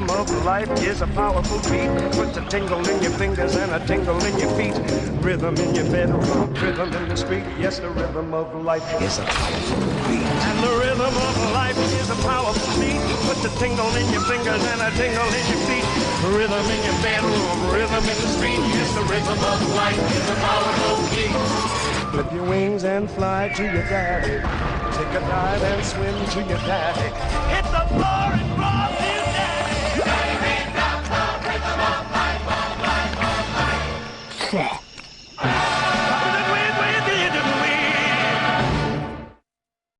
rhythm of life is a powerful beat. Puts a tingle in your fingers and a tingle in your feet. Rhythm in your bedroom, rhythm in the street. Yes, the rhythm of life is a powerful beat. And the rhythm of life is a powerful beat. Puts a tingle in your fingers and a tingle in your feet. Rhythm in your bedroom, rhythm in the street. Yes, the rhythm of life is a powerful beat. Flip your wings and fly to your daddy. Take a dive and swim to your daddy.